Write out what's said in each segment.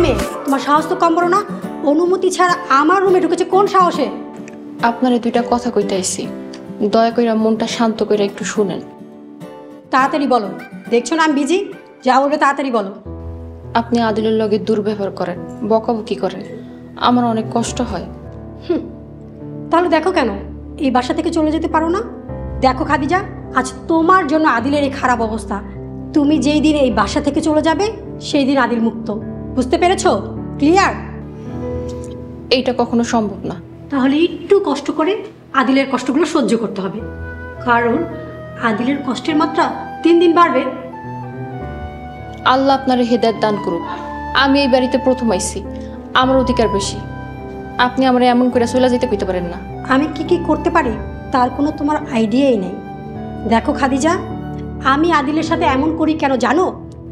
মেয়ে, তোমার সাহস তো কম বড় না। অনুমতি ছাড়া আমার রুমে ঢুকেছে কোন সাহসে? আপনারে দুইটা কথা কইতে আইছি, দয়া কইরা মনটা শান্ত কইরা একটু শুনেন। তাড়াতাড়ি বলো, দেখছো না আমি বিজি। যা বলবে তাড়াতাড়ি বলো। আপনি আদিলের লগে দুর্ব্যবহার করেন, বকাবকি করেন, আমার অনেক কষ্ট হয়। তাহলে দেখো কেন এই বাসা থেকে চলে যেতে পারো না? দেখো খাদিজা, আজ তোমার জন্য আদিলের এই খারাপ অবস্থা। তুমি যেই দিন এই বাসা থেকে চলে যাবে সেই দিন আদিল মুক্ত। বুঝতে পেরেছো? ক্লিয়ার? এইটা কখনো সম্ভব না। তাহলে একটু কষ্ট করে আদিলের কষ্টগুলো সহ্য করতে হবে, কারণ আদিলের কষ্টের মাত্রা দিন দিন বাড়বে। আল্লাহ আপনার হেদায়েত দান করুক। আমি এই বাড়িতে প্রথম আইছি, আমার অধিকার বেশি। আপনি আমার এমন করে চলে যেতে কইতে পারেন না। আমি কি কি করতে পারি তার কোনো তোমার আইডিয়াই নেই। দেখো খাদিজা, আমি আদিলের সাথে এমন করি কেন জানো?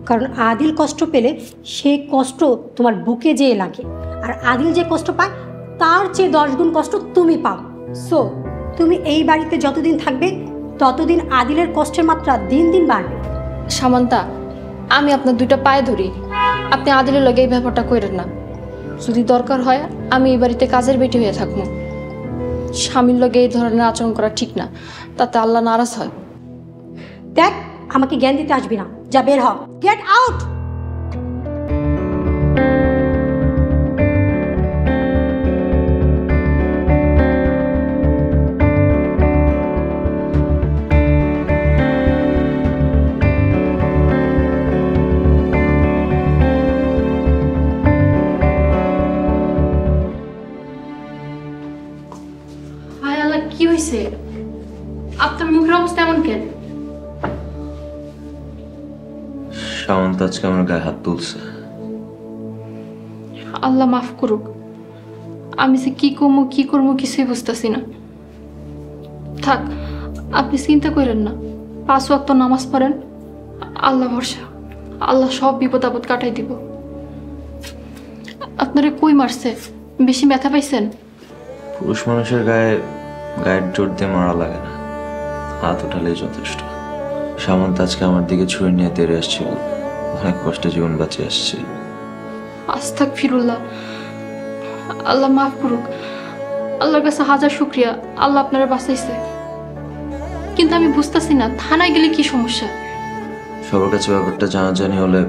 কারণ আদিল কষ্ট পেলে সেই কষ্ট তোমার বুকে যেয়ে লাগে, আর আদিল যে কষ্ট পায় তার চেয়ে 10 গুণ কষ্ট তুমি পাও। সো তুমি এই বাড়িতে যতদিন থাকবে ততদিন আদিলের কষ্টের মাত্রা দিন দিন বাড়বে। সামান্তা, আমি আপনার দুইটা পায়ে ধরি, আপনি আদিলের লগে এই ব্যাপারটা কইরেন না। যদি দরকার হয় আমি এই বাড়িতে কাজের বেটি হয়ে থাকবো। স্বামীর লগে এই ধরনের আচরণ করা ঠিক না, তাতে আল্লাহ নারাজ হয়। দেখ, আমাকে জ্ঞান দিতে আসবি না, যা বের হ, গেট আউট। হায় আল্লাহ, কি হয়েছে? আপনার মুখের অবস্থা এমন কেন? সামন্ত আজকে আমার গায়ে হাত তুলছে। আল্লাহ মাফ করুক। আমি যে কি করবো কিছুই বুঝতেছি না। থাক, আপনি চিন্তা করেন না, 5 ওয়াক্ত নামাজ পড়েন, আল্লাহ ভরসা, আল্লাহ সব বিপদ আপদ কাটাই দিব। আপনারে কই মারছে? বেশি ব্যথা পাইছেন? পুরুষ মানুষের গায়ের জোর দিয়ে মারা লাগে না, হাত উঠালেই যথেষ্ট। সামন্ত আজকে আমার দিকে ছুরি নিয়ে তেড়ে আসছিল, অনেক কষ্টে জীবন বাঁচিয়ে আসছে। আস্তাগফিরুল্লাহ, আল্লাহ মাফ করুক। আল্লাহর কাছে হাজার শুকরিয়া, আল্লাহ আপনারা বাঁচাইছে। কিন্তু আমি বুঝতেছি না, থানায় গেলে কি সমস্যা? সবার কাছে ব্যাপারটা জানাজানি হলে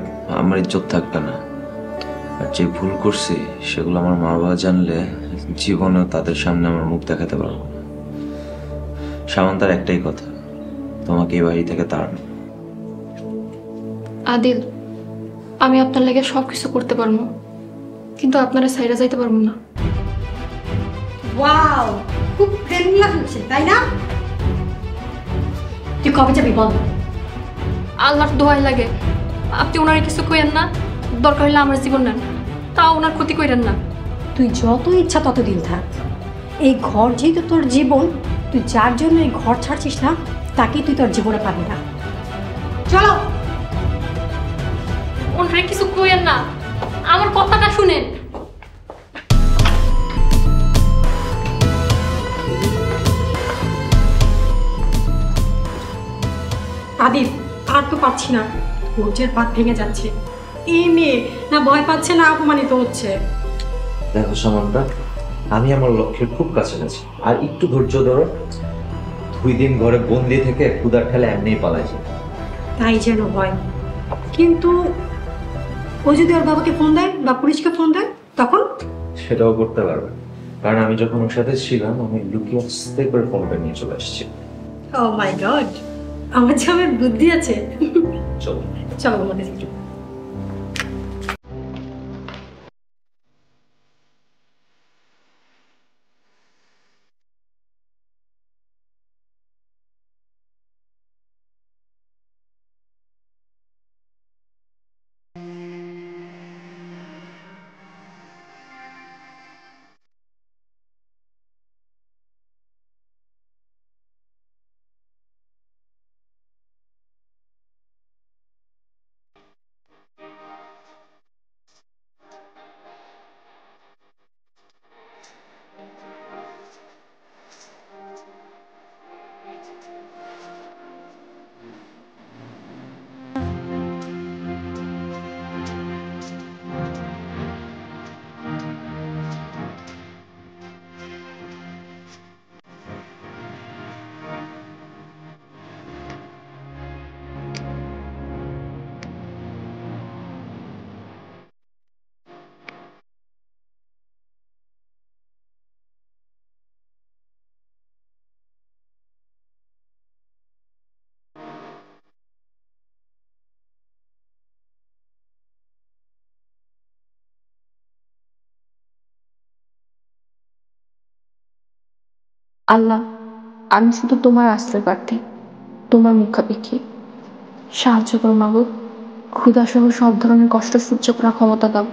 আমার ইজ্জত থাকবে না, আর যে ভুল করছি সেগুলো আমার মা বাবা জানলে জীবনেও তাদের সামনে আমার মুখ দেখাতে পারবো না। সামন্তার একটাই কথা, তোমাকে এই বাড়ি থেকে তাড়ানো। আদিল, আমি আপনার লাগে সবকিছু করতে পারবো, কিন্তু আপনারা সাইরা যাইতে পারবো না। ওয়াও, খুব ফ্রেন্ডলি লাগছে তাই না? তুই কবে যাবি বল? আল্লাহর দোয়াই লাগে, আপনি ওনারে কিছু কইেন না। দরকার হলে আমার জীবন নেন, তা ওনার ক্ষতি কইরেন না। তুই যত ইচ্ছা ততদিন থাক। এই ঘর যেহেতু তোর জীবন, তুই যার জন্য এই ঘর ছাড়ছিস না তাকেই তুই তোর জীবনে পাবি না। চলো। ওনারে কিছু কইেন না, আমার কথাটা শুনেন। আদিল, আর তো পাচ্ছি না, ধৈর্যের বাঁধ ভেঙে যাচ্ছে। এই মেয়ে না ভয় পাচ্ছে না অপমানিত হচ্ছে। দেখো সামান্তা, আমি আমার লক্ষ্যের খুব কাছাকাছি, আর একটু ধৈর্য ধরো। 2 দিন ঘরে বন্দি থেকে ক্ষুধার ঠেলা এমনিই পালাই যায়। তাই যেন হয়, কিন্তু ও যদি ওর বাবাকে ফোন দেয় বা পুলিশকে ফোন দেয় তখন? সেটাও করতে পারবে, কারণ আমি যখন ওর সাথে ছিলাম আমি লুকিয়ে আস্তে করে ফোনটা নিয়ে চলে আসছি। ও মাই গড, আমার যে আমার বুদ্ধি আছে। চলো চলো আমাদের একটু। আল্লাহ, আমি শুধু তোমার আশ্রয় প্রার্থী, তোমার মুখাপেক্ষী। সাহায্য করো মাগো, ক্ষুধা সহ সব ধরনের কষ্ট সহ্য করার ক্ষমতা দাও।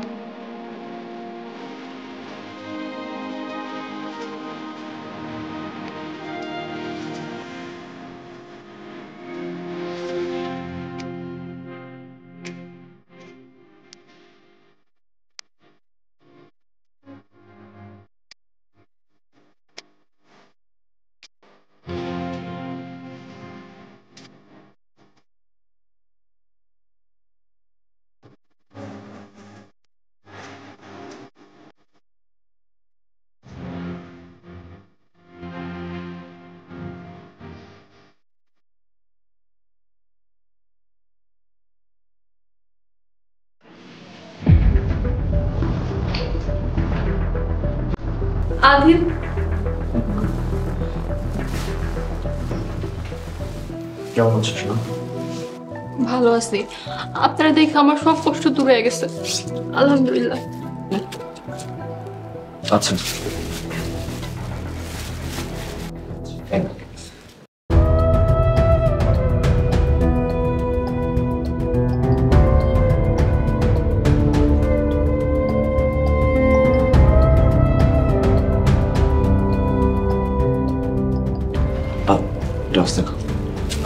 আদিল, কেমন আছো শোনা? ভালো আছি। আপনারা দেখে আমার সব কষ্ট দূর হয়ে গেছে, আলহামদুলিল্লাহ। আচ্ছা, দেখো।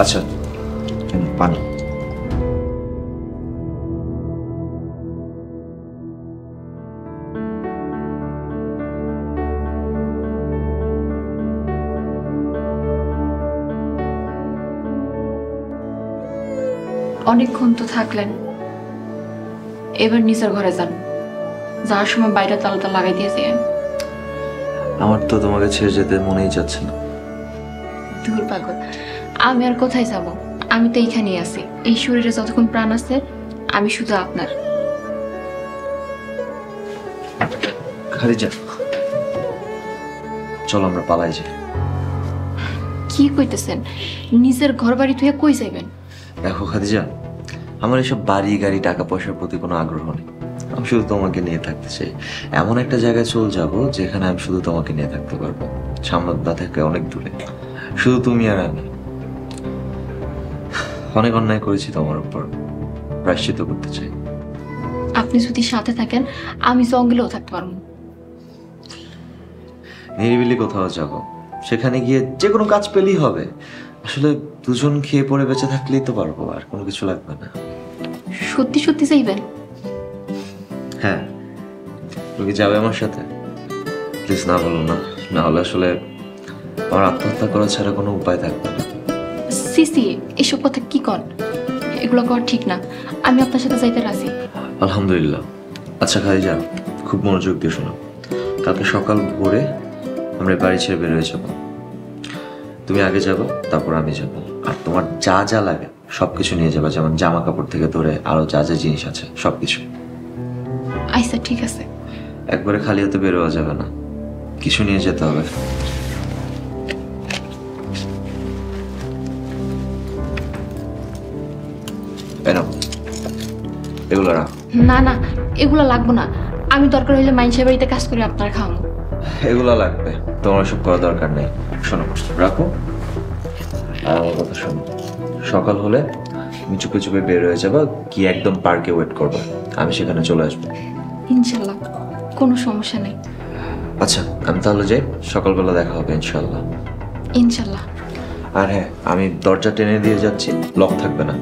আচ্ছা, পানি। অনেকক্ষণ তো থাকলেন, এবার নিচের ঘরে যান। যাওয়ার সময় বাইরে তালাটা লাগাই দিয়ে যেন। আমার তো তোমাকে ছেড়ে যেতে মনেই যাচ্ছে না। দূর পাগল, আমি আর কোথায় যাব? আমি তো এইখানেই আছি। এই শরীরে যতক্ষণ প্রাণ আছে আমি শুধু আপনার। খাদিজা, চলো আমরা পালাই যাই। কি কইতেছেন? নিজের ঘর বাড়ি তুই কই যাইবেন? দেখো খাদিজা, আমার এসব বাড়ি গাড়ি টাকা পয়সার প্রতি কোনো আগ্রহ নেই। আমি শুধু তোমাকে নিয়ে থাকতে চাই। এমন একটা জায়গায় চলে যাব যেখানে আমি শুধু তোমাকে নিয়ে থাকতে পারবো, সামলাদা থেকে অনেক দূরে, শুধু তুমি আর আমি। অনেক অন্যায় করেছি তোমার উপর, প্রায়শ্চিত্ত করতে চাই। আপনি যদি সাথে থাকেন আমি জঙ্গলেও থাকতে পারবো। নিরিবিলি কোথাও যাব, সেখানে গিয়ে যে কোনো কাজ পেলেই হবে। আসলে দুজন খেয়ে পড়ে বেঁচে থাকলেই তো পারবো, আর কোনো কিছু লাগবে না। সত্যি সত্যি যাইবেন? হ্যাঁ, তুমি কি যাবে আমার সাথে? প্লিজ না বলো না, না হলে আসলে আমার আত্মহত্যা করা ছাড়া কোনো উপায় থাকবে না। সিসি, এসব কথা কি কন? এগুলো করা ঠিক না। আমি আপনার সাথে যাইতে রাজি। আলহামদুলিল্লাহ। আচ্ছা খাদিজা, খুব মনোযোগ দিয়ে শোনো। কালকে সকাল ভোরে আমরা বাড়ি ছেড়ে বের হয়ে যাবো। তুমি আগে যাবো, তারপর আমি যাবো। আর তোমার যা যা লাগে সবকিছু নিয়ে যাবে, যেমন জামা কাপড় থেকে ধরে আরো যা যা জিনিস আছে সবকিছু। আচ্ছা ঠিক আছে। একবারে খালি হাতে বের হওয়া যাবে না, কিছু নিয়ে যেতে হবে। এগুলো রাখ। না না, এগুলো লাগবো না। আমি দরকার হইলে মাইনসের বাড়িতে কাজ করে আপনার খাওয়ানো। এগুলো লাগবে, তোমার সব করা দরকার নেই। শোনো, রাখো। আর আমার কথা শোনো, সকাল হলে তুমি চুপে চুপে বের হয়ে যাবা, কি একদম পার্কে ওয়েট করবা, আমি সেখানে চলে আসবো। ইনশাল্লাহ, কোনো সমস্যা নেই। আচ্ছা, আমি তাহলে যাই, সকালবেলা দেখা হবে ইনশাল্লাহ। ইনশাল্লাহ। আর হ্যাঁ, আমি দরজা টেনে দিয়ে যাচ্ছি, লক থাকবে না।